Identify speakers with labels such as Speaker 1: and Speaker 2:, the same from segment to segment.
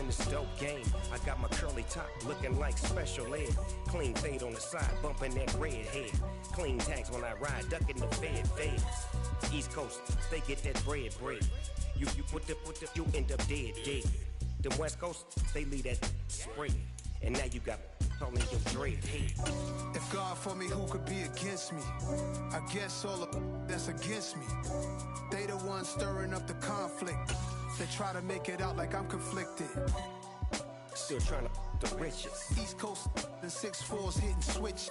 Speaker 1: this dope game. I got my curly top looking like special ed. Clean fade on the side, bumping that red head. Clean tags when I ride, ducking the fades. East Coast, they get that bread. You put the, you end up dead. The West Coast, they leave that spray. And now you got only your dread head.
Speaker 2: If God for me, who could be against me? I guess all the that's against me. They the ones stirring up the conflict. They try to make it out like I'm conflicted.
Speaker 1: Still trying to the riches.
Speaker 2: East Coast and 6'4s hitting switch.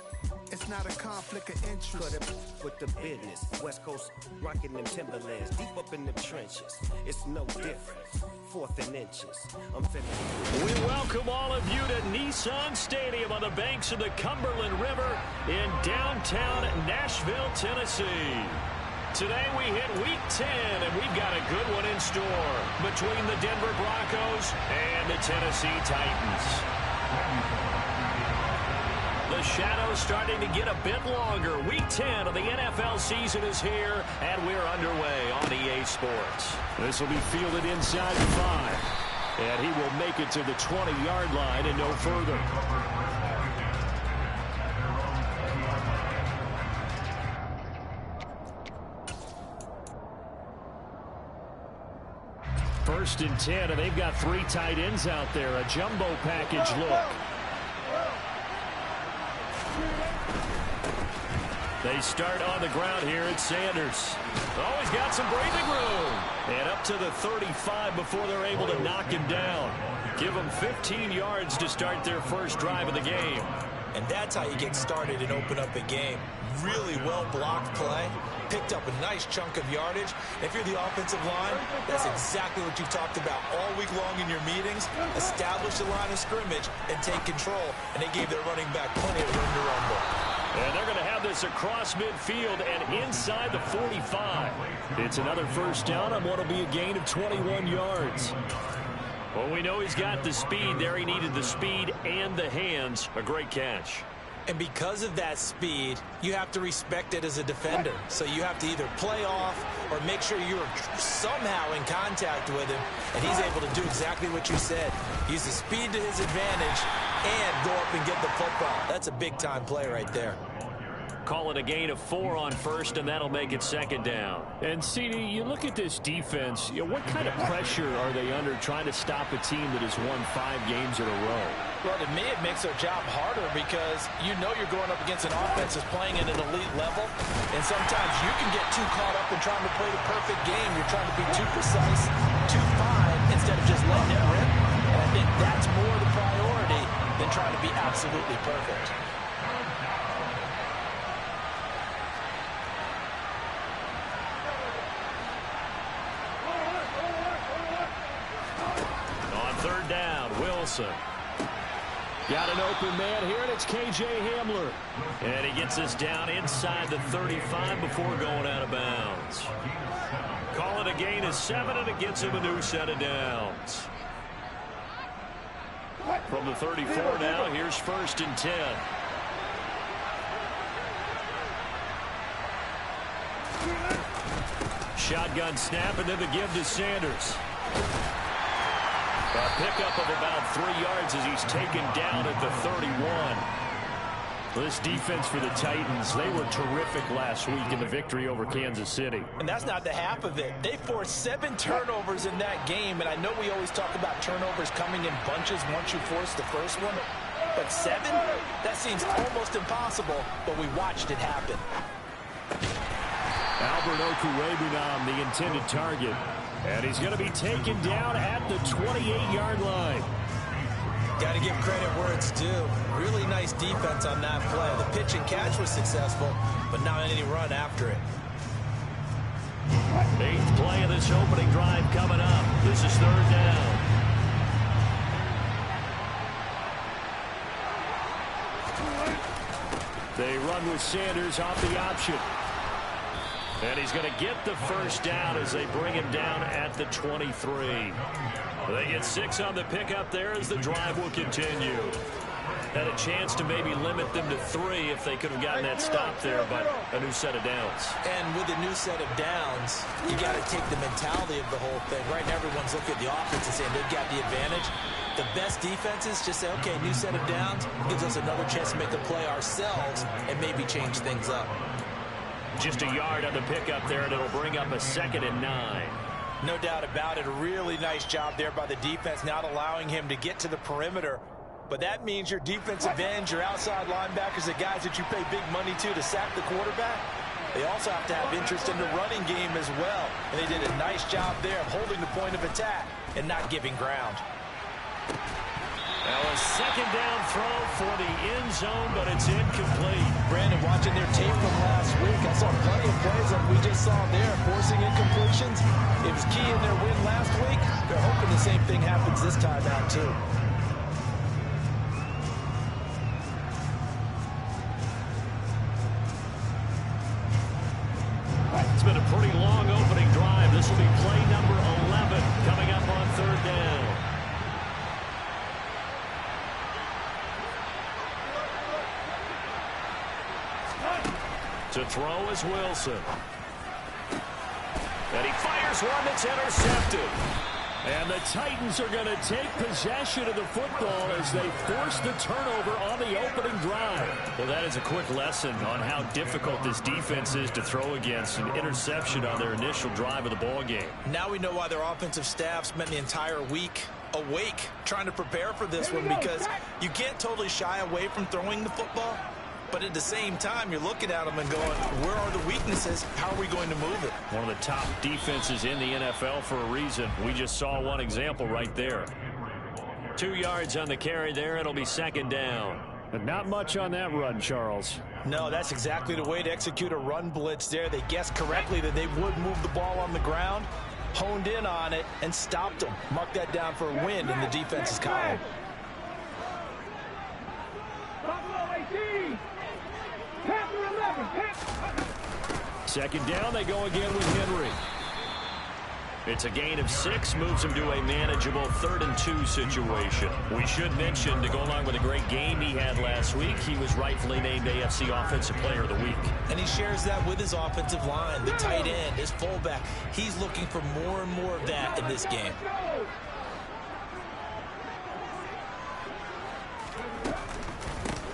Speaker 2: It's not a conflict of interest.
Speaker 1: Cut it with the business. West Coast rocking them Timberlands, deep up in the trenches. It's no different. Fourth and inches. I'm finished.
Speaker 3: We welcome all of you to Nissan Stadium on the banks of the Cumberland River in downtown Nashville, Tennessee. Today we hit Week 10, and we've got a good one in store between the Denver Broncos and the Tennessee Titans. The shadow's starting to get a bit longer. Week 10 of the NFL season is here, and we're underway on EA Sports. This will be fielded inside the 5, and he will make it to the 20-yard line and no further. First and 10, and they've got 3 tight ends out there. A jumbo package look. They start on the ground here at Sanders. Oh, he's got some breathing room. And up to the 35 before they're able to knock him down. Give them 15 yards to start their first drive of the game.
Speaker 4: And that's how you get started and open up a game. Really well-blocked play. Picked up a nice chunk of yardage. If you're the offensive line, that's exactly what you talked about all week long in your meetings. Establish the line of scrimmage and take control. And they gave their running back plenty of room to rumble.
Speaker 3: And they're going to have this across midfield and inside the 45. It's another first down on what will be a gain of 21 yards. Well, we know he's got the speed there. He needed the speed and the hands. A great catch.
Speaker 4: And because of that speed, you have to respect it as a defender. So you have to either play off or make sure you're somehow in contact with him. And he's able to do exactly what you said. Use the speed to his advantage and go up and get the football. That's a big-time play right there.
Speaker 3: Call it a gain of 4 on first, and that'll make it second down. And, CD, you look at this defense, what kind of pressure are they under trying to stop a team that has won 5 games in a row?
Speaker 5: Well, to me, it makes their job harder because you know you're going up against an offense that's playing at an elite level, and sometimes you can get too caught up in trying to play the perfect game. You're trying to be too precise, too fine, instead of just letting it rip. And I think that's more the priority than trying to be absolutely perfect.
Speaker 3: On third down, Wilson. Got an open man here, and it's K.J. Hamler. And he gets us down inside the 35 before going out of bounds. Call it a gain of 7, and it gets him a new set of downs. From the 34 now, here's first and 10. Shotgun snap, and then the give to Sanders. A pickup of about 3 yards as he's taken down at the 31. This defense for the Titans, they were terrific last week in the victory over Kansas City.
Speaker 5: And that's not the half of it. They forced 7 turnovers in that game, and I know we always talk about turnovers coming in bunches once you force the first one. But 7? That seems almost impossible, but we watched it happen.
Speaker 3: Albert Okwuegbunam, the intended target. And he's going to be taken down at the 28-yard line.
Speaker 4: Got to give credit where it's due. Really nice defense on that play. The pitch and catch was successful, but not any run after it.
Speaker 3: 8th play of this opening drive coming up. This is third down. They run with Sanders off the option. And he's going to get the first down as they bring him down at the 23. They get 6 on the pickup there as the drive will continue. Had a chance to maybe limit them to 3 if they could have gotten that stop there, but a new set of downs.
Speaker 4: And with a new set of downs, you got to take the mentality of the whole thing. Right now, everyone's looking at the offense and saying they've got the advantage. The best defenses just say, okay, new set of downs, gives us another chance to make a play ourselves and maybe change things up.
Speaker 3: Just a yard on the pickup there, and it'll bring up a 2nd and 9.
Speaker 4: No doubt about it. A really nice job there by the defense, not allowing him to get to the perimeter. But that means your defensive ends, your outside linebackers, the guys that you pay big money to sack the quarterback, they also have to have interest in the running game as well. And they did a nice job there of holding the point of attack and not giving ground.
Speaker 3: Now a 2nd down throw for the end zone, but it's incomplete.
Speaker 4: Brandon, watching their tape from last week, I saw plenty of plays like we just saw there, forcing incompletions. It was key in their win last week. They're hoping the same thing happens this time out, too.
Speaker 3: It's been a pretty long opening drive. This will be play number 11 coming up on 3rd down. To throw is Wilson. And he fires one that's intercepted. And the Titans are going to take possession of the football as they force the turnover on the opening drive. Well, that is a quick lesson on how difficult this defense is to throw against. An interception on their initial drive of the ball game.
Speaker 4: Now we know why their offensive staff spent the entire week awake trying to prepare for this one, because you can't totally shy away from throwing the football. But at the same time, you're looking at them and going, where are the weaknesses? How are we going to move it?
Speaker 3: One of the top defenses in the NFL for a reason. We just saw one example right there. 2 yards on the carry there. It'll be 2nd down. But not much on that run, Charles.
Speaker 4: No, that's exactly the way to execute a run blitz there. They guessed correctly that they would move the ball on the ground, honed in on it, and stopped them. Mark that down for a win in the defense's column.
Speaker 3: 2nd down, they go again with Henry. It's a gain of 6, moves him to a manageable 3rd and 2 situation. We should mention, to go along with a great game he had last week, he was rightfully named AFC Offensive Player of the Week.
Speaker 4: And he shares that with his offensive line, the tight end, his fullback. He's looking for more and more of that in this game.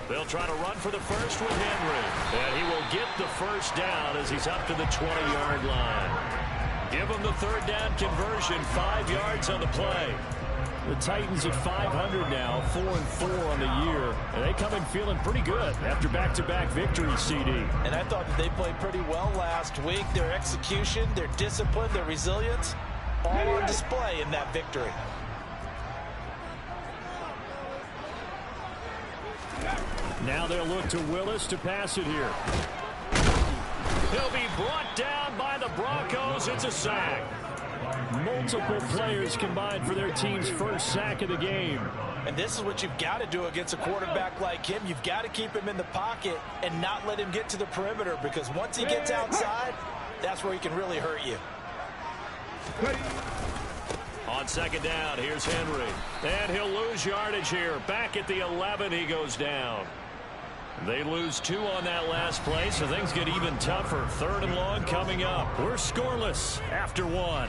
Speaker 3: They'll try to run for the first with Henry. And he will get the first down as he's up to the 20-yard line. Give him the 3rd down conversion, 5 yards on the play. The Titans at 500 now, 4-4 on the year. And they come in feeling pretty good after back-to-back victories, CD.
Speaker 4: And I thought that they played pretty well last week. Their execution, their discipline, their resilience, all on display in that victory.
Speaker 3: Now they'll look to Willis to pass it here. He'll be brought down by the Broncos. It's a sack. Multiple players combined for their team's first sack of the game.
Speaker 4: And this is what you've got to do against a quarterback like him. You've got to keep him in the pocket and not let him get to the perimeter, because once he gets outside, that's where he can really hurt you.
Speaker 3: On 2nd down, here's Henry. And he'll lose yardage here. Back at the 11, he goes down. They lose 2 on that last play, so things get even tougher. 3rd and long coming up. We're scoreless after 1.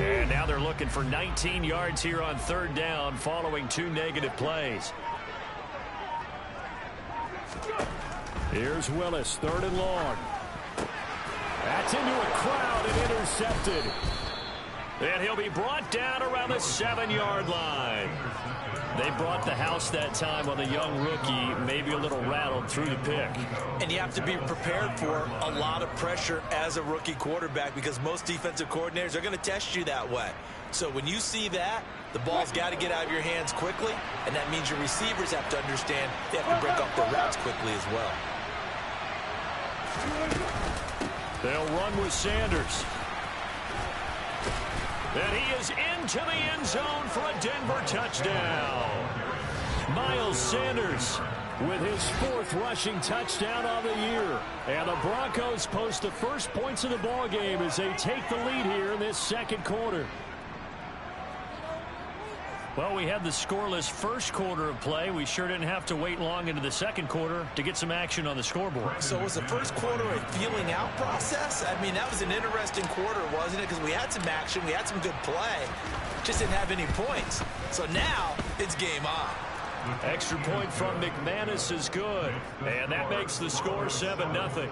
Speaker 3: And now they're looking for 19 yards here on 3rd down following 2 negative plays. Here's Willis, 3rd and long. That's into a crowd and intercepted. And he'll be brought down around the 7-yard line. They brought the house that time on the young rookie, maybe a little rattled through the pick.
Speaker 4: And you have to be prepared for a lot of pressure as a rookie quarterback, because most defensive coordinators are going to test you that way. So when you see that, the ball's got to get out of your hands quickly, and that means your receivers have to understand they have to break off their routes quickly as well.
Speaker 3: They'll run with Sanders. And he is into the end zone for a Denver touchdown. Miles Sanders with his 4th rushing touchdown of the year. And the Broncos post the first points of the ball game as they take the lead here in this second quarter. Well, we had the scoreless first quarter of play. We sure didn't have to wait long into the second quarter to get some action on the scoreboard.
Speaker 4: So was the first quarter a feeling out process? I mean, that was an interesting quarter, wasn't it? Because we had some action, we had some good play, just didn't have any points. So now it's game on.
Speaker 3: Extra point from McManus is good, and that makes the score 7-0.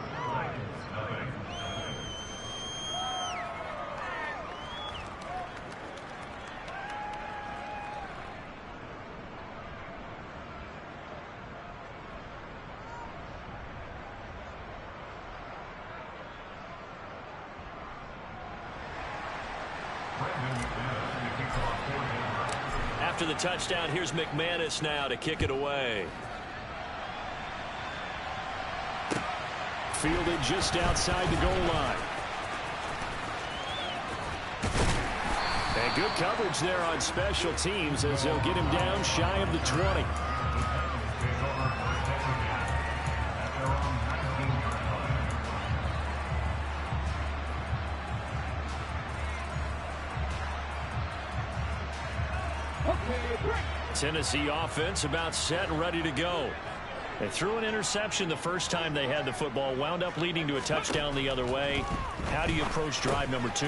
Speaker 3: After the touchdown, here's McManus now to kick it away. Fielded just outside the goal line. And good coverage there on special teams as they'll get him down shy of the 20. Tennessee offense about set and ready to go. They threw an interception the first time they had the football, wound up leading to a touchdown the other way. How do you approach drive number 2?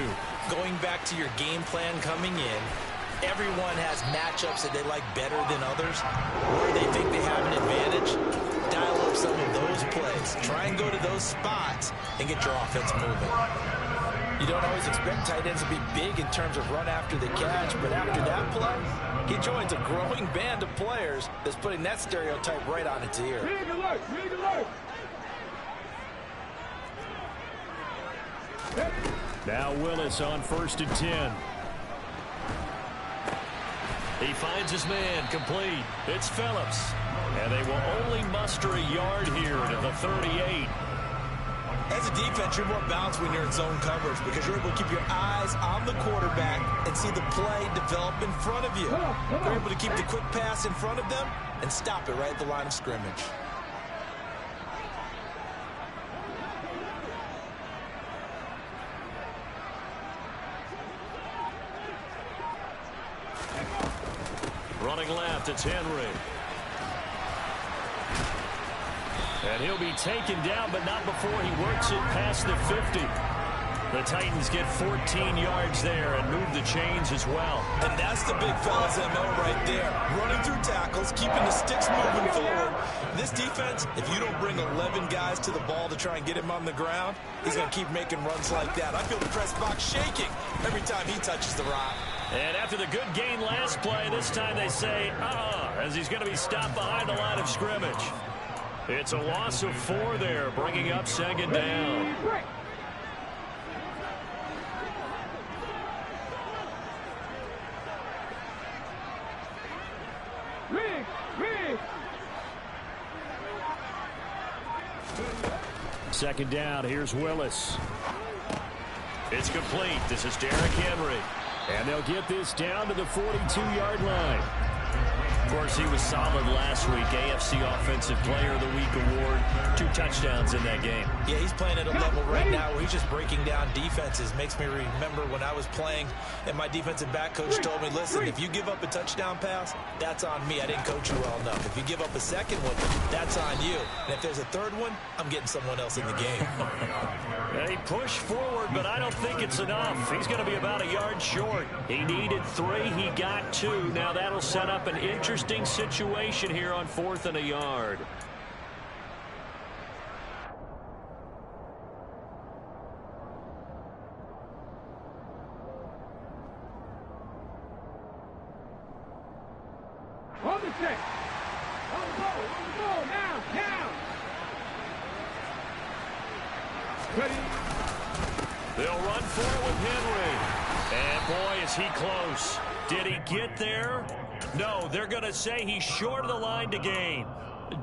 Speaker 4: Going back to your game plan coming in, everyone has matchups that they like better than others. Where they think they have an advantage, dial up some of those plays. Try and go to those spots and get your offense moving. You don't always expect tight ends to be big in terms of run after the catch, but after that play, he joins a growing band of players that's putting that stereotype right on its ear.
Speaker 3: Now Willis on 1st and 10. He finds his man, complete. It's Phillips. And they will only muster a yard here to the 38.
Speaker 4: As a defense, you're more balanced when you're in zone coverage because you're able to keep your eyes on the quarterback and see the play develop in front of you. You're able to keep the quick pass in front of them and stop it right at the line of scrimmage.
Speaker 3: Running left, it's Henry. And he'll be taken down, but not before he works it past the 50. The Titans get 14 yards there and move the chains as well.
Speaker 4: And that's the big fella's MO right there. Running through tackles, keeping the sticks moving forward. This defense, if you don't bring 11 guys to the ball to try and get him on the ground, he's going to keep making runs like that. I feel the press box shaking every time he touches the rock.
Speaker 3: And after the good gain last play, this time they say, as he's going to be stopped behind the line of scrimmage. It's a loss of 4 there, bringing up 2nd down. Second down, here's Willis. It's complete. This is Derrick Henry. And they'll get this down to the 42-yard line. Of course, he was solid last week. AFC Offensive Player of the Week award. 2 touchdowns in that game.
Speaker 4: Yeah, he's playing at a level right now where he's just breaking down defenses. Makes me remember when I was playing and my defensive back coach told me, listen, if you give up a touchdown pass, that's on me. I didn't coach you well enough. If you give up a second one, that's on you. And if there's a third one, I'm getting someone else in the game.
Speaker 3: They push forward, but I don't think it's enough. He's going to be about a yard short. He needed 3. He got 2. Now that'll set up an interesting situation here on 4th and a yard.
Speaker 6: On the check. On the ball, now. Ready.
Speaker 3: They'll run for it with Henry. And boy, is he close. Did he get there? No, they're going to say he's short of the line to gain.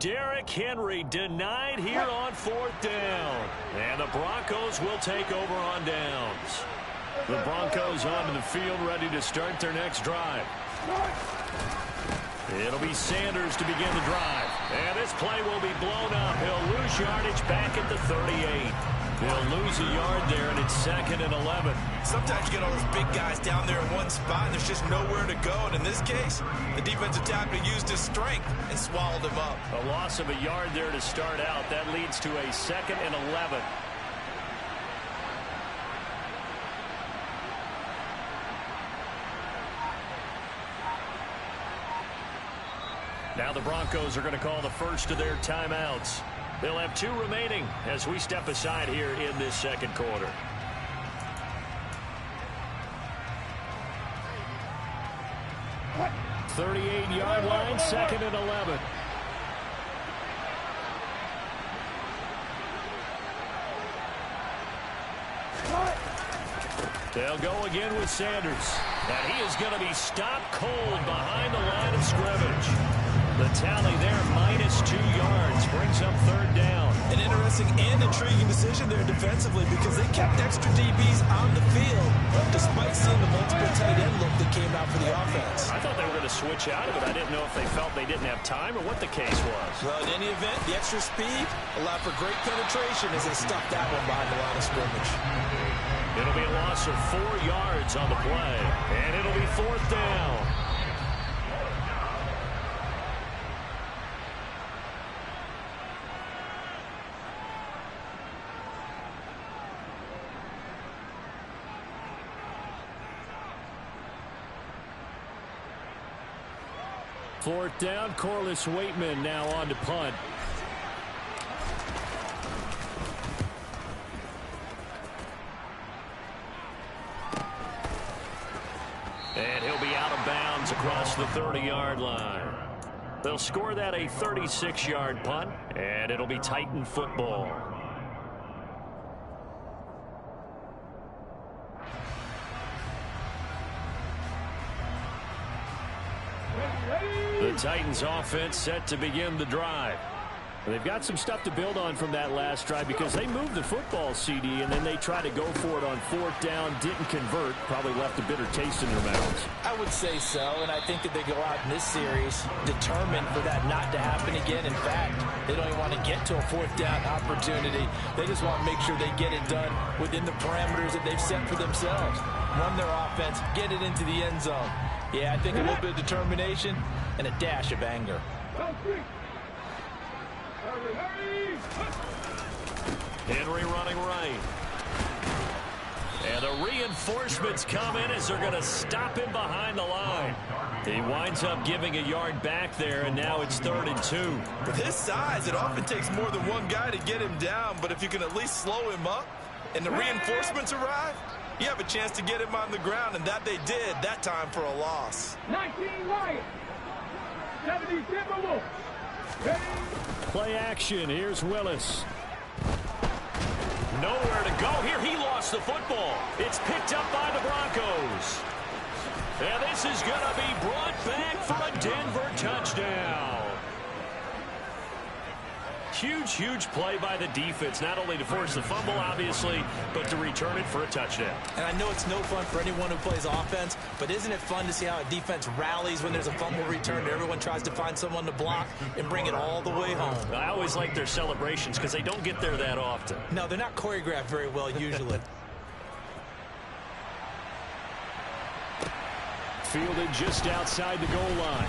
Speaker 3: Derrick Henry denied here on 4th down. And the Broncos will take over on downs. The Broncos onto the field, ready to start their next drive. It'll be Sanders to begin the drive. And this play will be blown up. He'll lose yardage back at the 38. They'll lose a yard there, and it's 2nd and 11.
Speaker 4: Sometimes you get all those big guys down there in one spot, and there's just nowhere to go. And in this case, the defensive tackle used his strength and swallowed him up.
Speaker 3: A loss of a yard there to start out. That leads to a 2nd and 11. Now the Broncos are going to call the first of their timeouts. They'll have 2 remaining as we step aside here in this second quarter.
Speaker 6: What?
Speaker 3: 38-yard line, 2nd and 11. They'll go again with Sanders. And he is going to be stopped cold behind the line of scrimmage. The tally there, -2 yards, brings up 3rd down.
Speaker 4: An interesting and intriguing decision there defensively because they kept extra DBs on the field despite seeing the multiple tight end look that came out for the offense.
Speaker 3: I thought they were going to switch out of it. I didn't know if they felt they didn't have time or what the case was.
Speaker 4: Well, in any event, the extra speed allowed for great penetration as they stuffed that one behind the line of scrimmage.
Speaker 3: It'll be a loss of 4 yards on the play, and it'll be 4th down. Fourth down, Corliss Waitman now on to punt. And he'll be out of bounds across the 30-yard line. They'll score that a 36-yard punt, and it'll be Titan football. The Titans offense set to begin the drive. They've got some stuff to build on from that last drive because they moved the football, CD, and then they tried to go for it on 4th down, didn't convert, probably left a bitter taste in their mouths.
Speaker 5: I would say so, and I think that they go out in this series determined for that not to happen again. In fact, they don't even want to get to a 4th down opportunity. They just want to make sure they get it done within the parameters that they've set for themselves. Run their offense, get it into the end zone. Yeah, I think a little bit of determination and a dash of anger.
Speaker 3: Henry running right. And the reinforcements come in as they're going to stop him behind the line. He winds up giving a yard back there, and now it's 3rd and 2.
Speaker 4: With his size, it often takes more than one guy to get him down, but if you can at least slow him up and the reinforcements arrive, you have a chance to get him on the ground, and that they did, that time for a loss.
Speaker 6: 19 Lions, 70 Timberwolves.
Speaker 3: Play action. Here's Willis. Nowhere to go here. He lost the football. It's picked up by the Broncos. And this is going to be brought back for a Denver touchdown. Huge play by the defense, not only to force the fumble, obviously, but to return it for a touchdown.
Speaker 4: And I know it's no fun for anyone who plays offense, but isn't it fun to see how a defense rallies when there's a fumble return and everyone tries to find someone to block and bring it all the way home?
Speaker 3: I always like their celebrations because they don't get there that often.
Speaker 4: No, they're not choreographed very well usually.
Speaker 3: Fielded just outside the goal line.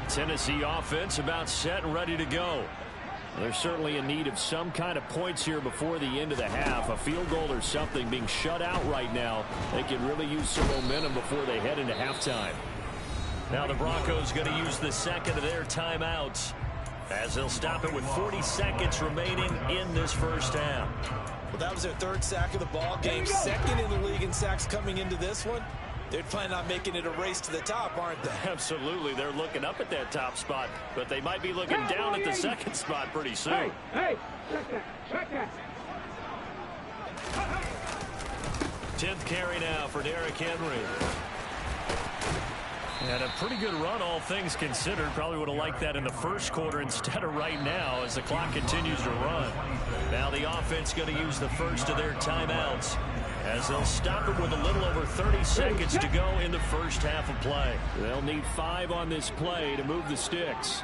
Speaker 3: Tennessee offense about set and ready to go. They're certainly in need of some kind of points here before the end of the half. A field goal or something. Being shut out right now. They can really use some momentum before they head into halftime. Now the Broncos going to use the second of their timeouts as they'll stop it with 40 seconds remaining in this first half.
Speaker 4: Well, that was their 3rd sack of the ball game. 2nd in the league in sacks coming into this one. They're planning on making it a race to the top, aren't they?
Speaker 3: Absolutely. They're looking up at that top spot, but they might be looking down at the second spot pretty soon.
Speaker 6: Hey, check that.
Speaker 3: 10th carry now for Derrick Henry. And a pretty good run, all things considered. Probably would have liked that in the first quarter instead of right now as the clock continues to run. Now the offense going to use the first of their timeouts as they'll stop it with a little over 30 seconds to go in the first half of play. They'll need 5 on this play to move the sticks.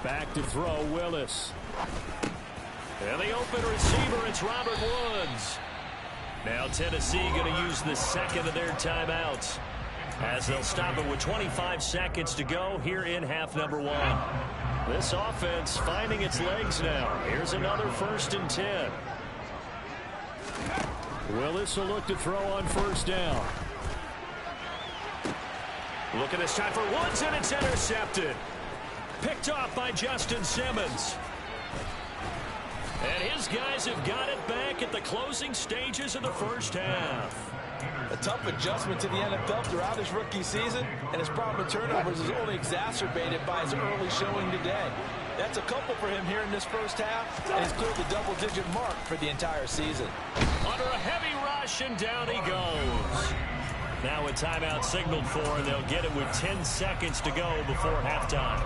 Speaker 3: Back to throw, Willis. And the open receiver, it's Robert Woods. Now Tennessee going to use the second of their timeouts as they'll stop it with 25 seconds to go here in half number 1. This offense finding its legs now. Here's another 1st and 10. Willis will look to throw on 1st down. Looking this time for Woods, and it's intercepted. Picked off by Justin Simmons. And his guys have got it back at the closing stages of the first half.
Speaker 5: A tough adjustment to the NFL throughout his rookie season, and his problem with turnovers is only exacerbated by his early showing today. That's a couple for him here in this first half, and he's cleared the double-digit mark for the entire season.
Speaker 3: Under a heavy rush, and down he goes. Now a timeout signaled for, and they'll get it with 10 seconds to go before halftime.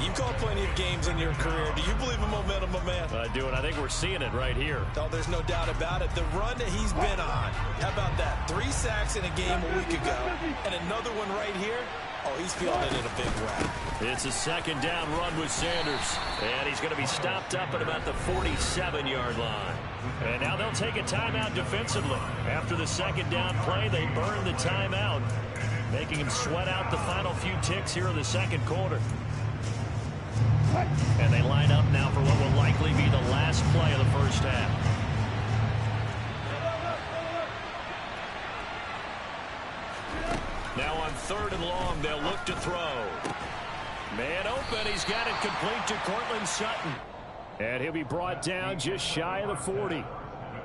Speaker 4: You've called plenty of games in your career. Do you believe in momentum, my man?
Speaker 3: I do, and I think we're seeing it right here.
Speaker 4: Oh, there's no doubt about it. The run that he's been on. How about that? 3 sacks in a game a week ago, and another one right here. Oh, he's feeling it in a big way.
Speaker 3: It's a 2nd down run with Sanders. And he's going to be stopped up at about the 47-yard line. And now they'll take a timeout defensively. After the 2nd down play, they burn the timeout, making him sweat out the final few ticks here in the 2nd quarter. And they line up now for what will likely be the last play of the first half. Now on 3rd and long, they'll look to throw. Man open, he's got it complete to Cortland Sutton. And he'll be brought down just shy of the 40.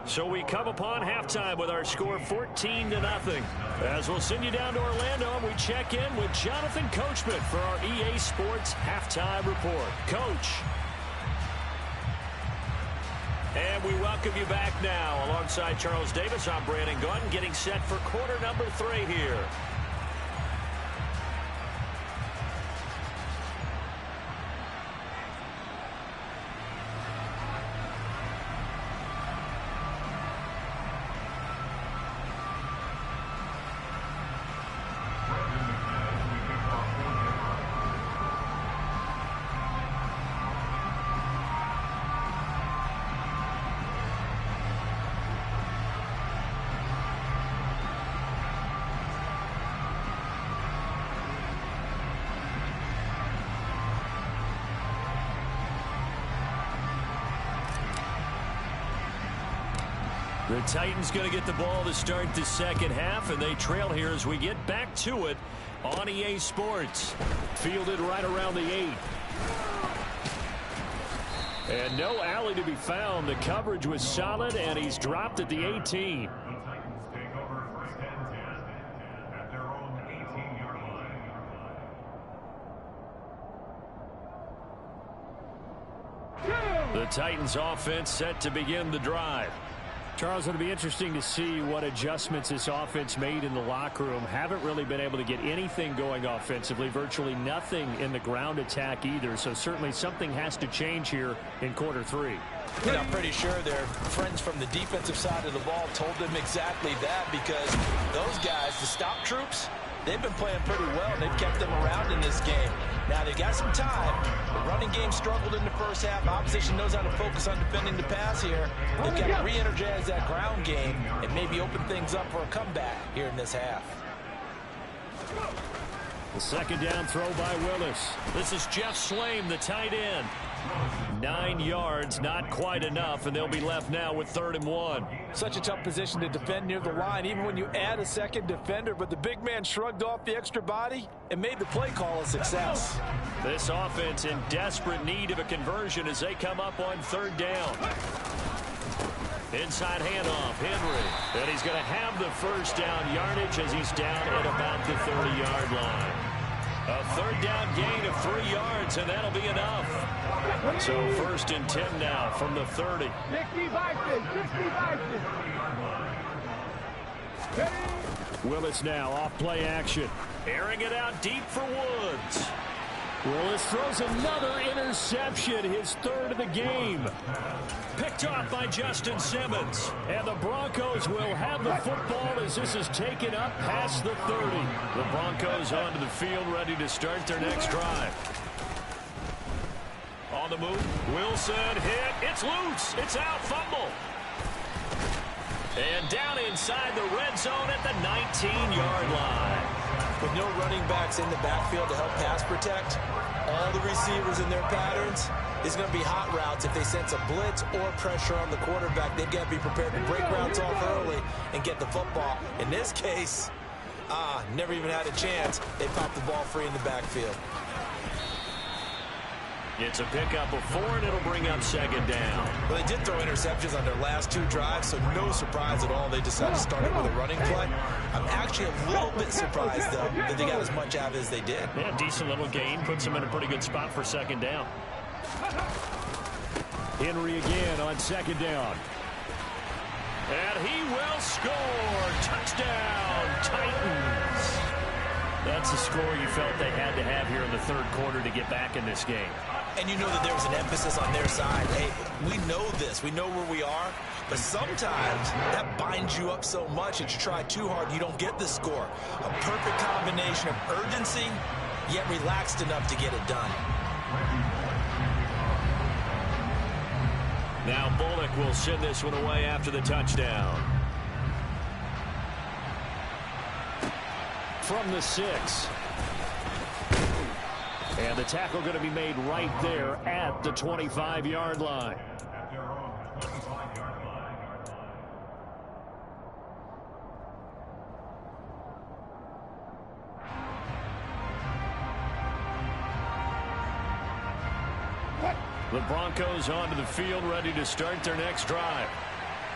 Speaker 3: So we come upon halftime with our score 14-0. As we'll send you down to Orlando, and we check in with Jonathan Coachman for our EA Sports Halftime Report. Coach. And we welcome you back now. Alongside Charles Davis, I'm Brandon Gaudin, getting set for quarter number 3 here. The Titans going to get the ball to start the second half, and they trail here as we get back to it on EA Sports. Fielded right around the 8. And no alley to be found. The coverage was solid, and he's dropped at the 18. The Titans offense set to begin the drive. Charles, it'll be interesting to see what adjustments this offense made in the locker room. Haven't really been able to get anything going offensively, virtually nothing in the ground attack either. So certainly something has to change here in quarter 3.
Speaker 5: And I'm pretty sure their friends from the defensive side of the ball told them exactly that, because those guys, the stop troops, they've been playing pretty well. They've kept them around in this game. Now they've got some time. The running game struggled in the first half. Opposition knows how to focus on defending the pass here. They've got to re-energize that ground game and maybe open things up for a comeback here in this half.
Speaker 3: The 2nd down throw by Willis. This is Jeff Slame, the tight end. 9 yards, not quite enough, and they'll be left now with 3rd and 1.
Speaker 5: Such a tough position to defend near the line, even when you add a second defender, but the big man shrugged off the extra body and made the play call a success.
Speaker 3: This offense in desperate need of a conversion as they come up on 3rd down. Inside handoff, Henry. And he's going to have the first down yardage as he's down at about the 30-yard line. A 3rd down gain of 3 yards, and that'll be enough. So 1st and 10 now from the 30.
Speaker 6: 60 Vikings, 60 Vikings.
Speaker 3: Willis now off play action. Airing it out deep for Woods. Willis throws another interception, his 3rd of the game. Picked off by Justin Simmons. And the Broncos will have the football as this is taken up past the 30. The Broncos onto the field ready to start their next drive. On the move, Wilson hit. It's loose. It's out. Fumble. And down inside the red zone at the 19-yard line.
Speaker 4: With no running backs in the backfield to help pass protect, all the receivers in their patterns is going to be hot routes. If they sense a blitz or pressure on the quarterback, they've got to be prepared to break routes off early and get the football. In this case, never even had a chance. They popped the ball free in the backfield.
Speaker 3: It's a pickup of 4, and it'll bring up 2nd down.
Speaker 4: Well, they did throw interceptions on their last 2 drives, so no surprise at all they decided to start it with a running play. I'm actually a little bit surprised, though, that they got as much out of it as they did.
Speaker 3: Yeah, decent little gain. Puts them in a pretty good spot for 2nd down. Henry again on 2nd down. And he will score. Touchdown, Titans. That's the score you felt they had to have here in the 3rd quarter to get back in this game.
Speaker 4: And you know that there was an emphasis on their side. Hey, we know this. We know where we are. But sometimes that binds you up so much that you try too hard, you don't get the score. A perfect combination of urgency, yet relaxed enough to get it done.
Speaker 3: Now Bullock will send this one away after the touchdown. From the 6. And the tackle going to be made right there at the 25-yard line. The Broncos onto the field, ready to start their next drive.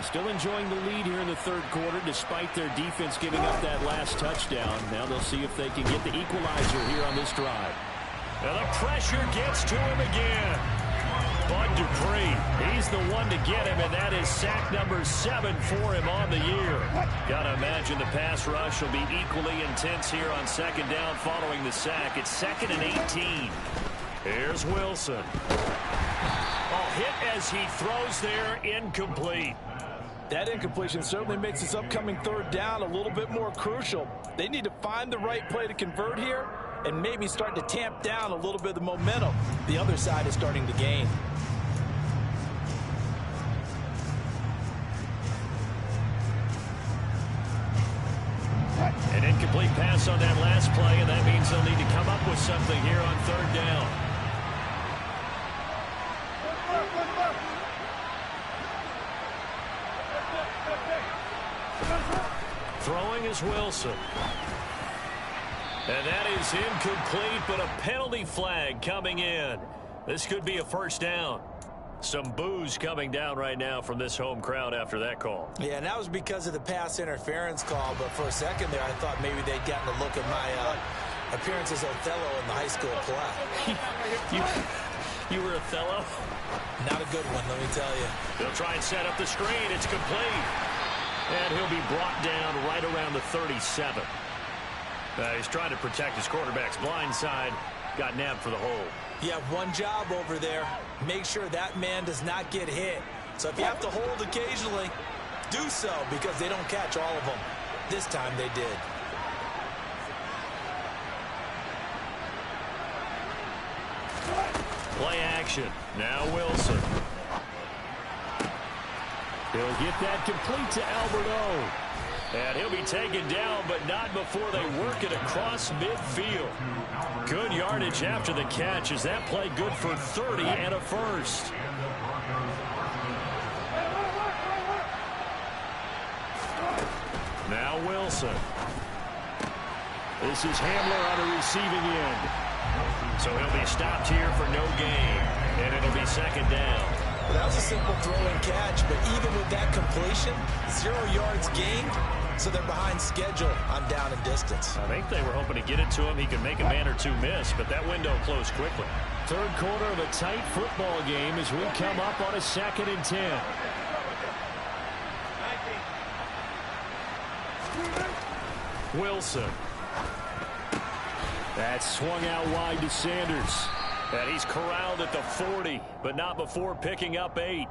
Speaker 3: Still enjoying the lead here in the 3rd quarter, despite their defense giving up that last touchdown. Now they'll see if they can get the equalizer here on this drive. And the pressure gets to him again. Bud Dupree, he's the one to get him, and that is sack number 7 for him on the year. Got to imagine the pass rush will be equally intense here on 2nd down following the sack. It's 2nd and 18. Here's Wilson. Hit as he throws there, incomplete.
Speaker 5: That incompletion certainly makes this upcoming 3rd down a little bit more crucial. They need to find the right play to convert here and maybe start to tamp down a little bit of the momentum the other side is starting to gain.
Speaker 3: An incomplete pass on that last play, and that means they'll need to come up with something here on 3rd down. Throwing is Wilson. And that is incomplete, but a penalty flag coming in. This could be a 1st down. Some boos coming down right now from this home crowd after that call.
Speaker 4: Yeah, and that was because of the pass interference call, but for a second there, I thought maybe they'd gotten a look at my appearance as Othello in the high school play.
Speaker 3: You were Othello?
Speaker 4: Not a good one, let me tell you.
Speaker 3: They'll try and set up the screen. It's complete. And he'll be brought down right around the 37. He's trying to protect his quarterback's blind side. Got nabbed for the hole.
Speaker 4: You have one job over there. Make sure that man does not get hit. So if you have to hold occasionally, do so, because they don't catch all of them. This time they did.
Speaker 3: Play action. Now Wilson. He'll get that complete to Alberto. And he'll be taken down, but not before they work it across midfield. Good yardage after the catch. Is that play good for 30 and a 1st? Now Wilson. This is Hamler on the receiving end. So he'll be stopped here for no gain. And it'll be 2nd down.
Speaker 4: Well, that was a simple throw and catch, but even with that completion, 0 yards gained. So they're behind schedule on down and distance.
Speaker 3: I think they were hoping to get it to him. He could make a man or two miss, but that window closed quickly. Third quarter of a tight football game as we come up on a 2nd and 10. Wilson. That's swung out wide to Sanders. And he's corralled at the 40, but not before picking up 8.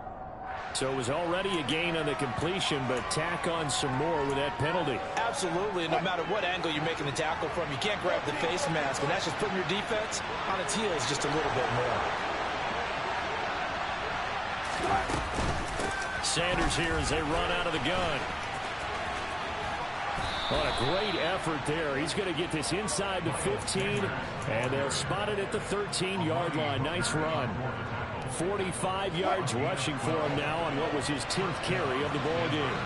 Speaker 3: So it was already a gain on the completion, but tack on some more with that penalty.
Speaker 5: Absolutely, no matter what angle you're making the tackle from, you can't grab the face mask, and that's just putting your defense on its heels just a little bit more.
Speaker 3: Sanders here as they run out of the gun. What a great effort there. He's going to get this inside the 15, and they'll spot it at the 13-yard line. Nice run. 45 yards rushing for him now on what was his 10th carry of the ball game.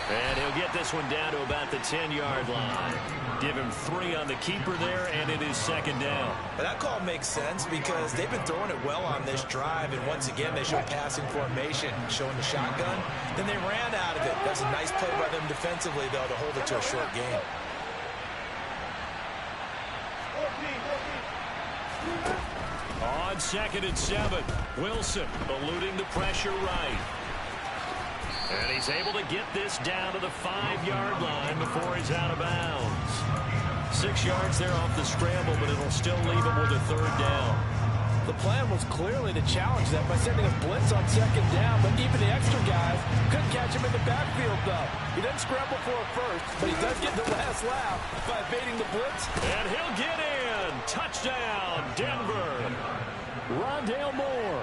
Speaker 3: And he'll get this one down to about the 10-yard line. Give him 3 on the keeper there, and it is 2nd down.
Speaker 4: But that call makes sense because they've been throwing it well on this drive, and once again they show passing formation, showing the shotgun. Then they ran out of it. That's a nice play by them defensively, though, to hold it to a short game.
Speaker 3: On 2nd and 7, Wilson eluding the pressure right. And he's able to get this down to the 5-yard line before he's out of bounds. 6 yards there off the scramble, but it'll still leave him with a 3rd down.
Speaker 5: The plan was clearly to challenge that by sending a blitz on 2nd down, but even the extra guys couldn't catch him in the backfield, though. He didn't scramble for a first, but he does get the last laugh by evading the blitz.
Speaker 3: And he'll get in. Touchdown, Denver. Rondale Moore.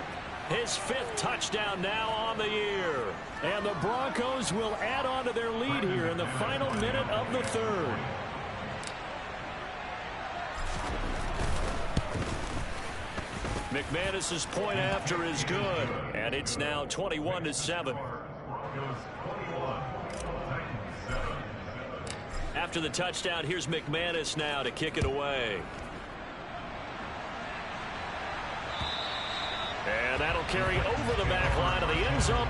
Speaker 3: His 5th touchdown now on the year. And the Broncos will add on to their lead here in the final minute of the 3rd. McManus's point after is good. And it's now 21-7. After the touchdown, here's McManus now to kick it away. And that'll carry over the back line of the end zone.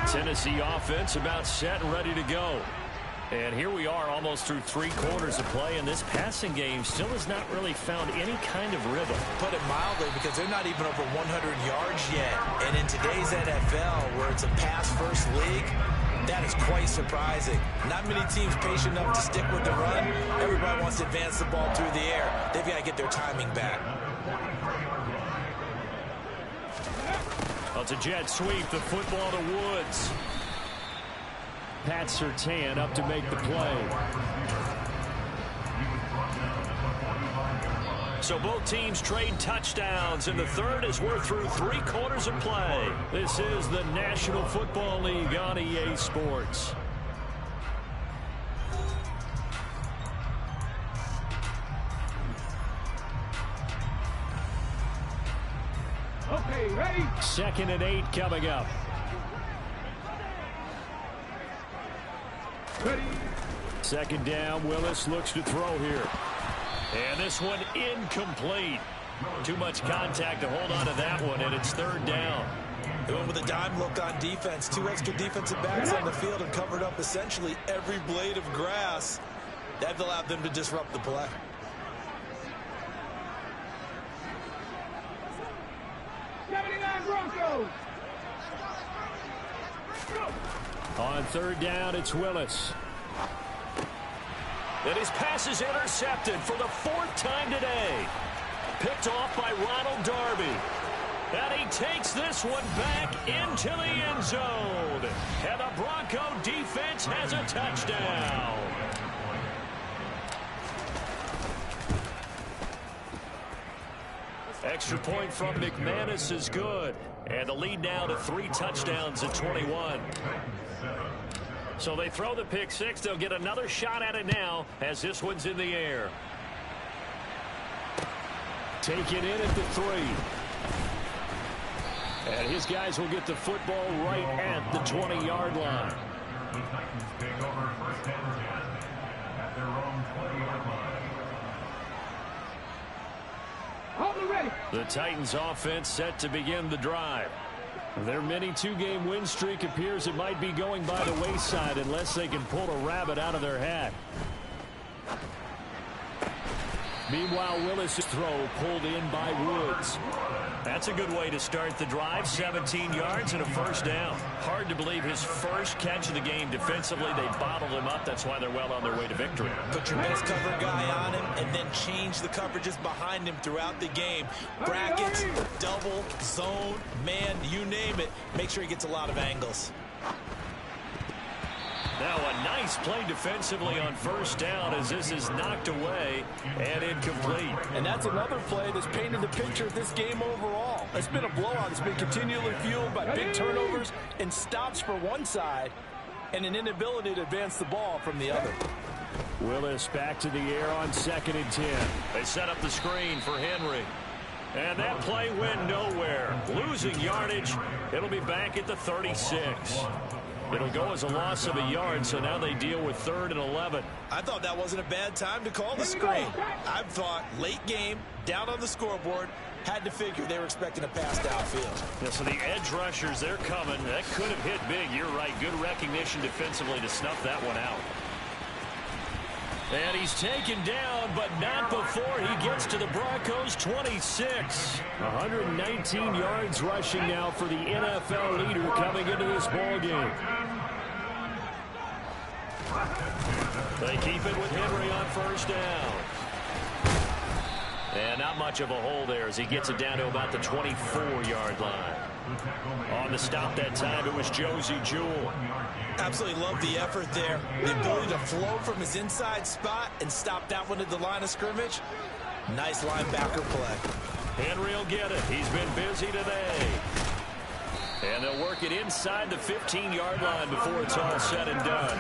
Speaker 3: Tennessee offense about set and ready to go. And here we are almost through 3 quarters of play, and this passing game still has not really found any kind of rhythm.
Speaker 4: Put it mildly, because they're not even over 100 yards yet. And in today's NFL, where it's a pass-first league, that is quite surprising. Not many teams patient enough to stick with the run. Everybody wants to advance the ball through the air. They've got to get their timing back.
Speaker 3: Well, it's a jet sweep, the football to Woods. Pat Surtain up to make the play. So both teams trade touchdowns in the 3rd as we're through 3 quarters of play. This is the National Football League on EA Sports.
Speaker 6: Okay, ready?
Speaker 3: 2nd and 8 coming up.
Speaker 6: Ready.
Speaker 3: 2nd down. Willis looks to throw here. And this one incomplete. Too much contact to hold on to that one, and it's 3rd down.
Speaker 4: They went with a dime look on defense. 2 extra defensive backs on the field and covered up essentially every blade of grass. That allowed them to disrupt the play.
Speaker 6: Broncos.
Speaker 3: On 3rd down, it's Willis. And his pass is intercepted for the 4th time today. Picked off by Ronald Darby. And he takes this one back into the end zone. And the Bronco defense has a touchdown. Extra point from McManus is good. And the lead now to 3 touchdowns at 21. So they throw the pick 6. They'll get another shot at it now as this one's in the air. Take it in at the 3. And his guys will get the football right at the 20-yard line.
Speaker 6: The Titans take over 1st and 10 at their own 20-yard line.
Speaker 3: The Titans offense set to begin the drive. Their mini 2-game win streak appears it might be going by the wayside unless they can pull a rabbit out of their hat. Meanwhile, Willis' throw pulled in by Woods. That's a good way to start the drive. 17 yards and a 1st down. Hard to believe his first catch of the game defensively. They bottled him up. That's why they're well on their way to victory.
Speaker 4: Put your best cover guy on him and then change the coverages behind him throughout the game. Brackets, double, zone, man, you name it. Make sure he gets a lot of angles.
Speaker 3: Now a nice play defensively on 1st down as this is knocked away and incomplete.
Speaker 5: And that's another play that's painted the picture of this game overall. It's been a blowout. It's been continually fueled by big turnovers and stops for one side and an inability to advance the ball from the other.
Speaker 3: Willis back to the air on 2nd and 10. They set up the screen for Henry. And that play went nowhere. Losing yardage. It'll be back at the 36. It'll go as a loss of a yard, so now they deal with 3rd and 11.
Speaker 4: I thought that wasn't a bad time to call the screen. I thought late game, down on the scoreboard, had to figure they were expecting a pass downfield.
Speaker 3: Yeah, so the edge rushers, they're coming. That could have hit big. You're right. Good recognition defensively to snuff that one out. And he's taken down, but not before he gets to the Broncos' 26. 119 yards rushing now for the NFL leader coming into this ball game. They keep it with Henry on 1st down. And not much of a hole there as he gets it down to about the 24-yard line. On the stop that time, it was Josie Jewell.
Speaker 4: Absolutely love the effort there. The ability to flow from his inside spot and stop that one at the line of scrimmage. Nice linebacker play.
Speaker 3: Henry will get it. He's been busy today. And they'll work it inside the 15-yard line before it's all said and done.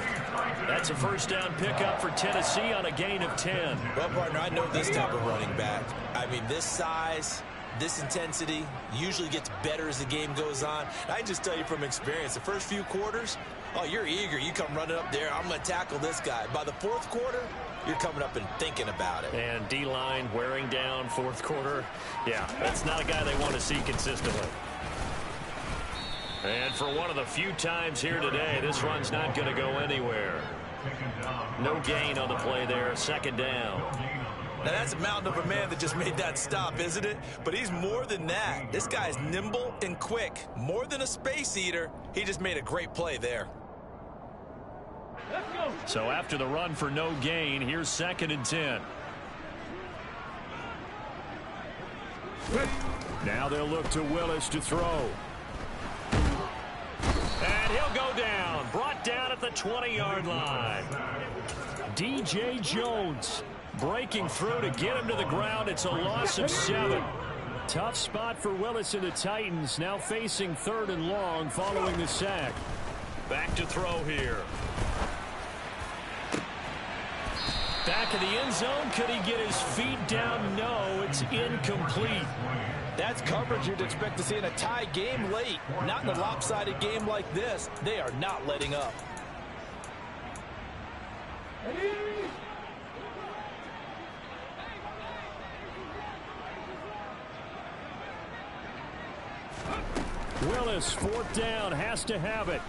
Speaker 3: That's a 1st down pickup for Tennessee on a gain of 10.
Speaker 4: Well, partner, I know this type of running back. I mean, this size, this intensity usually gets better as the game goes on. I can just tell you from experience, the first few quarters, oh, you're eager. You come running up there. I'm going to tackle this guy. By the 4th quarter, you're coming up and thinking about it.
Speaker 3: And D-line wearing down 4th quarter. Yeah, that's not a guy they want to see consistently. And for one of the few times here today, this run's not going to go anywhere. No gain on the play there. 2nd down.
Speaker 4: Now, that's a mountain of a man that just made that stop, isn't it? But he's more than that. This guy's nimble and quick. More than a space eater, he just made a great play there.
Speaker 3: So after the run for no gain, here's 2nd and 10. Now they'll look to Willis to throw. And he'll go down. Brought down at the 20-yard line. DJ Jones breaking through to get him to the ground. It's a loss of 7. Tough spot for Willis and the Titans, now facing 3rd and long following the sack. Back to throw here. Back in the end zone. Could he get his feet down? No, it's incomplete.
Speaker 5: That's coverage you'd expect to see in a tie game late. Not in a lopsided game like this. They are not letting up.
Speaker 3: Willis, 4th down, has to have it.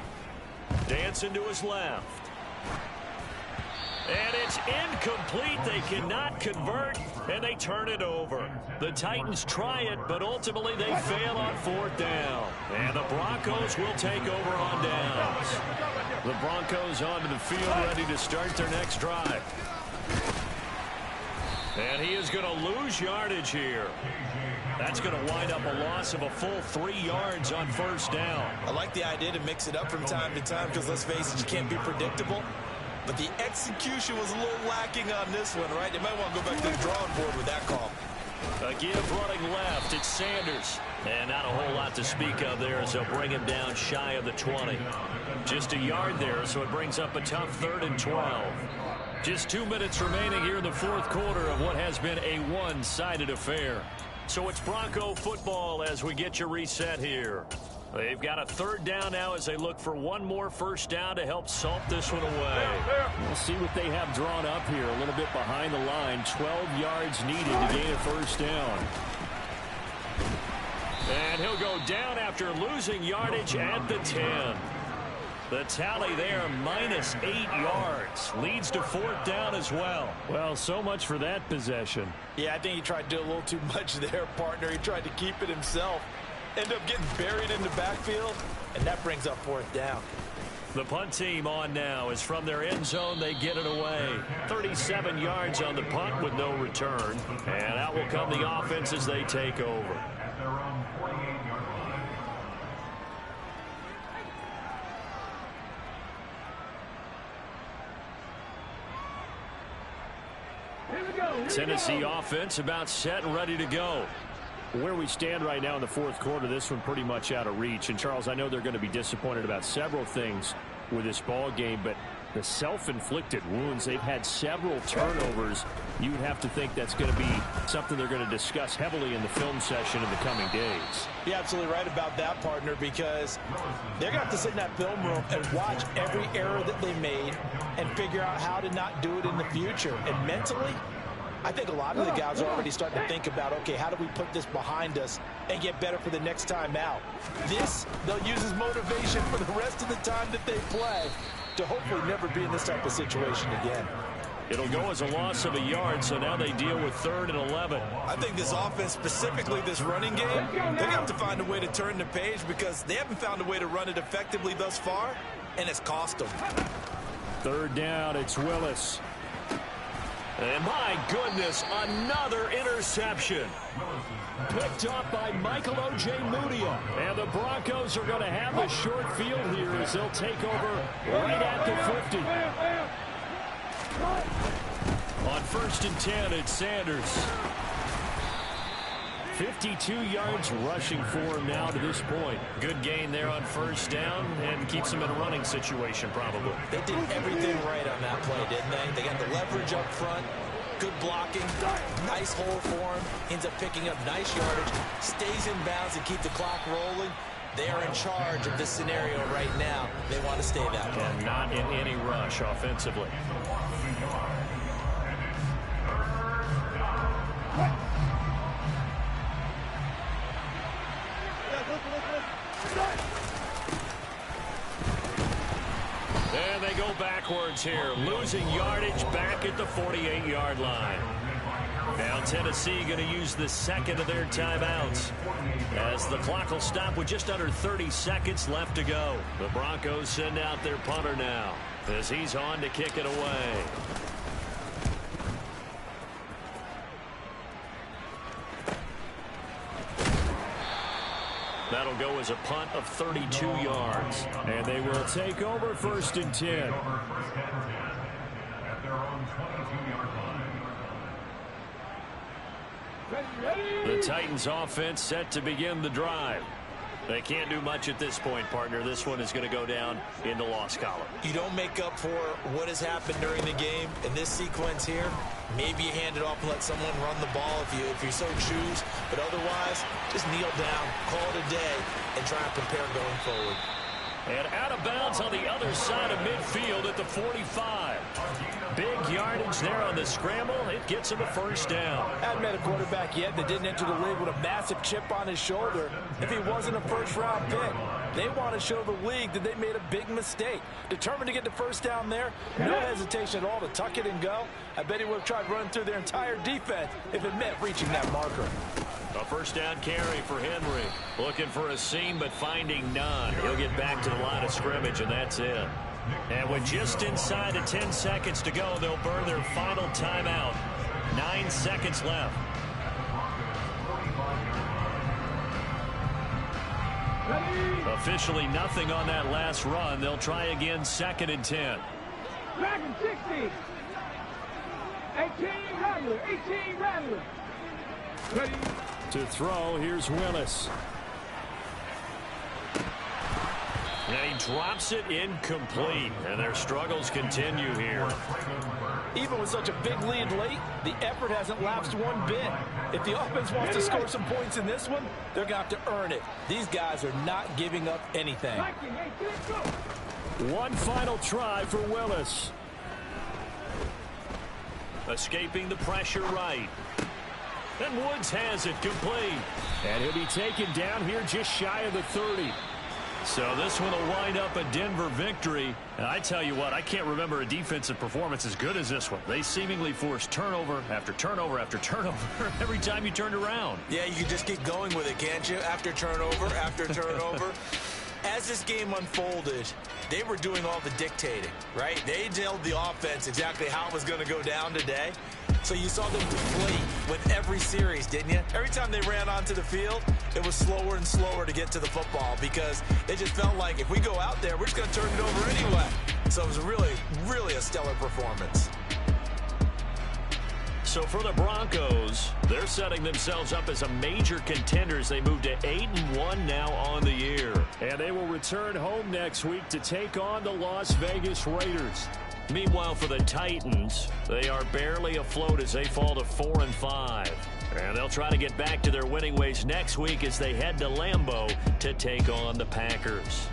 Speaker 3: Dancing to his left. And it's incomplete. They cannot convert, and they turn it over. The Titans try it, but ultimately they fail on 4th down. And the Broncos will take over on downs. The Broncos onto the field, ready to start their next drive. And he is going to lose yardage here. That's going to wind up a loss of a full 3 yards on first down.
Speaker 4: I like the idea to mix it up from time to time because, let's face it, you can't be predictable. But the execution was a little lacking on this one, right? They might want to go back to the drawing board with that call.
Speaker 3: A give running left. It's Sanders. And not a whole lot to speak of there as they'll bring him down shy of the 20. Just a yard there, so it brings up a tough 3rd and 12. Just 2 minutes remaining here in the fourth quarter of what has been a one-sided affair. So it's Bronco football as we get you reset here. They've got a 3rd down now as they look for one more first down to help salt this one away.
Speaker 7: We'll see what they have drawn up here. A little bit behind the line. 12 yards needed to gain a first down.
Speaker 3: And he'll go down after losing yardage at the 10. The tally there, minus 8 yards. Leads to 4th down as well.
Speaker 7: Well, so much for that possession.
Speaker 5: Yeah, I think he tried to do a little too much there, partner. He tried to keep it himself. End up getting buried in the backfield, and that brings up 4th down.
Speaker 3: The punt team on now is from their end zone. They get it away. 37 yards on the punt with no return. And out will come the offense as they take over.
Speaker 6: At their own 48-yard line.
Speaker 3: Tennessee offense about set and ready to go.
Speaker 7: Where we stand right now in the fourth quarter, this one pretty much out of reach. And, Charles, I know they're going to be disappointed about several things with this ball game, but the self-inflicted wounds, they've had several turnovers. You would have to think that's going to be something they're going to discuss heavily in the film session in the coming days.
Speaker 5: You're absolutely right about that, partner, because they're going to have to sit in that film room and watch every error that they made and figure out how to not do it in the future. And mentally, I think a lot of the guys are already starting to think about, okay, how do we put this behind us and get better for the next time out? This, they'll use as motivation for the rest of the time that they play to hopefully never be in this type of situation again.
Speaker 3: It'll go as a loss of a yard, so now they deal with 3rd and 11.
Speaker 4: I think this offense, specifically this running game, they're going to have to find a way to turn the page because they haven't found a way to run it effectively thus far, and it's cost them.
Speaker 7: 3rd down, it's Willis.
Speaker 3: And my goodness, another interception. Picked up by Michael O.J.Mudia. And the Broncos are going to have a short field here as they'll take over right at the 50. On 1st and 10, it's Sanders. 52 yards rushing for him now to this point. Good gain there on first down and keeps him in a running situation probably.
Speaker 4: They did everything right on that play, didn't they? They got the leverage up front, good blocking, nice hole for him, ends up picking up nice yardage, stays in bounds and keep the clock rolling. They are in charge of this scenario right now. They want to stay that way.
Speaker 3: And not in any rush offensively. And they go backwards here, losing yardage back at the 48-yard line. Now Tennessee going to use the 2nd of their timeouts as the clock will stop with just under 30 seconds left to go. The Broncos send out their punter now as he's on to kick it away. That'll go as a punt of 32 yards.
Speaker 7: And they will take over 1st and 10.
Speaker 6: At their own 22-yard line.
Speaker 3: The Titans offense set to begin the drive. They can't do much at this point, partner. This one is going to go down in the loss column.
Speaker 4: You don't make up for what has happened during the game in this sequence here. Maybe you hand it off and let someone run the ball if you so choose. But otherwise, just kneel down, call it a day, and try and prepare going forward.
Speaker 3: And out of bounds on the other side of midfield at the 45. Big yardage there on the scramble. It gets him a first down.
Speaker 5: Hadn't met a quarterback yet that didn't enter the league with a massive chip on his shoulder if he wasn't a first-round pick. They want to show the league that they made a big mistake. Determined to get the first down there, no hesitation at all to tuck it and go. I bet he would have tried running through their entire defense if it meant reaching that marker.
Speaker 3: A first down carry for Henry. Looking for a seam, but finding none. He'll get back to the line of scrimmage, and that's it. And with just inside of 10 seconds to go, they'll burn their final timeout. 9 seconds left. Officially nothing on that last run. They'll try again, 2nd and 10.
Speaker 8: Back in 60. 18 Rattler. 18 Rattler. Ready.
Speaker 7: To throw, here's Willis.
Speaker 3: And he drops it incomplete. And their struggles continue here.
Speaker 5: Even with such a big lead late, the effort hasn't lapsed one bit. If the offense wants to score some points in this one, they're going to have to earn it. These guys are not giving up anything.
Speaker 7: One final try for Willis.
Speaker 3: Escaping the pressure right. And Woods has it complete.
Speaker 7: And he'll be taken down here just shy of the 30.
Speaker 3: So this one will wind up a Denver victory. And I tell you what, I can't remember a defensive performance as good as this one. They seemingly forced turnover after turnover after turnover every time you turned around.
Speaker 4: Yeah, you can just keep going with it, can't you? After turnover. As this game unfolded, they were doing all the dictating, right? They told the offense exactly how it was going to go down today. So you saw them deflate with every series, didn't you? Every time they ran onto the field, it was slower and slower to get to the football because it just felt like if we go out there, we're just going to turn it over anyway. So it was really, really a stellar performance.
Speaker 3: So for the Broncos, they're setting themselves up as a major contender as they move to 8-1 now on the year.
Speaker 7: And they will return home next week to take on the Las Vegas Raiders.
Speaker 3: Meanwhile, for the Titans, they are barely afloat as they fall to 4-5. And they'll try to get back to their winning ways next week as they head to Lambeau to take on the Packers.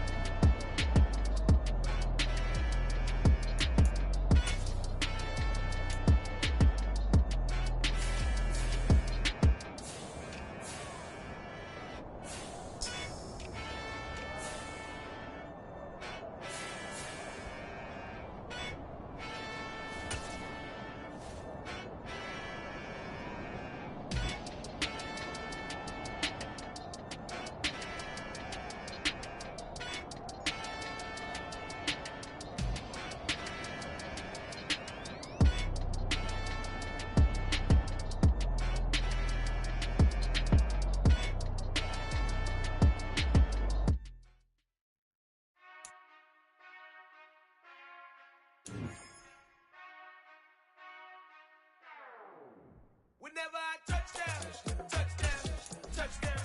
Speaker 9: Whenever I touchdown, touchdown, touchdown.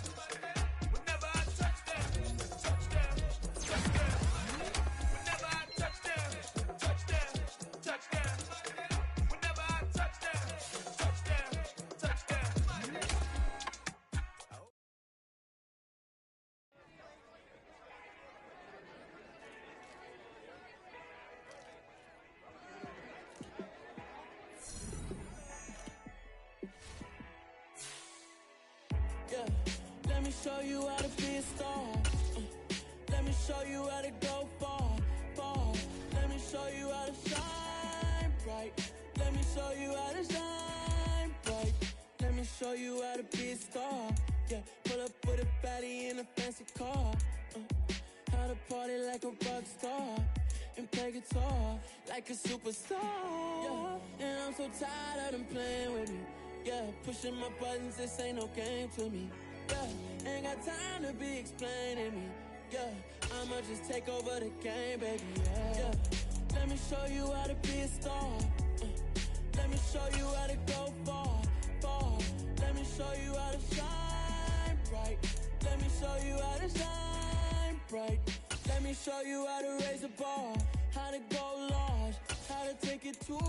Speaker 9: Whenever I touchdown, touchdown, touchdown. Whenever I touchdown, touchdown, touchdown. Whenever I touchdown, touchdown, touchdown.
Speaker 10: Let me show you how to be a star. Let me show you how to go far, far. Let me show you how to shine bright. Let me show you how to shine bright. Let me show you how to be a star. Yeah, pull up with a baddie in a fancy car. How to party like a rock star and play guitar like a superstar. Yeah, and I'm so tired of them playing with me. Yeah, pushing my buttons, this ain't no game to me. Yeah, ain't got time to be explaining me. Yeah, I'ma just take over the game, baby. Yeah, let me show you how to be a star. Let me show you how to go far, far. Let me show you how to shine bright. Let me show you how to shine bright. Let me show you how to raise the bar, how to go large, how to take it too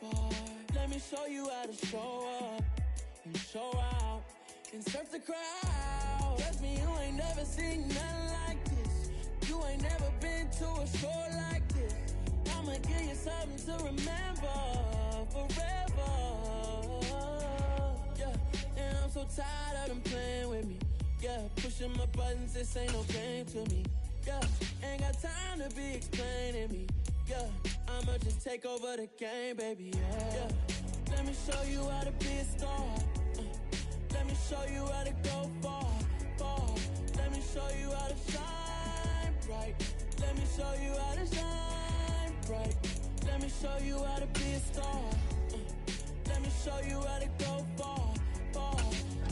Speaker 10: far. Let me show you how to show up and show out and surf the crowd. Trust me, you ain't never seen nothing like this. You ain't never been to a show like this. I'ma give you something to remember forever. Yeah, and I'm so tired of them playing with me. Yeah, pushing my buttons, this ain't no game to me. Yeah, ain't got time to be explaining me. Yeah, I'ma just take over the game, baby. Yeah, let me show you how to be a star. Let me show you how to go far, far. Let me show you how to shine bright. Let me show you how to shine bright. Let me show you how to be a star. Let me me show you how to go far, far.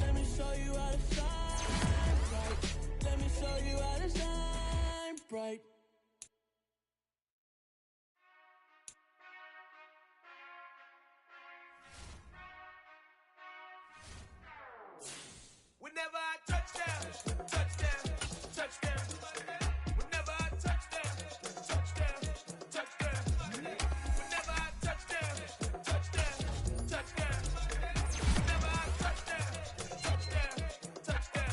Speaker 10: Let me show you how to shine bright. Let me show you how to shine bright.
Speaker 9: Whenever I touchdown, touchdown, touchdown. Whenever I touchdown, touchdown, touchdown. Whenever I touchdown, touchdown, touchdown. Whenever I touchdown, touchdown.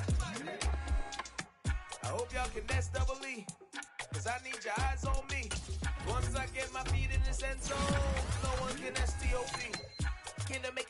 Speaker 9: I hope y'all can nest double E, cause I need your eyes on me. Once I get my feet in this end zone, no one can STOP. Can I make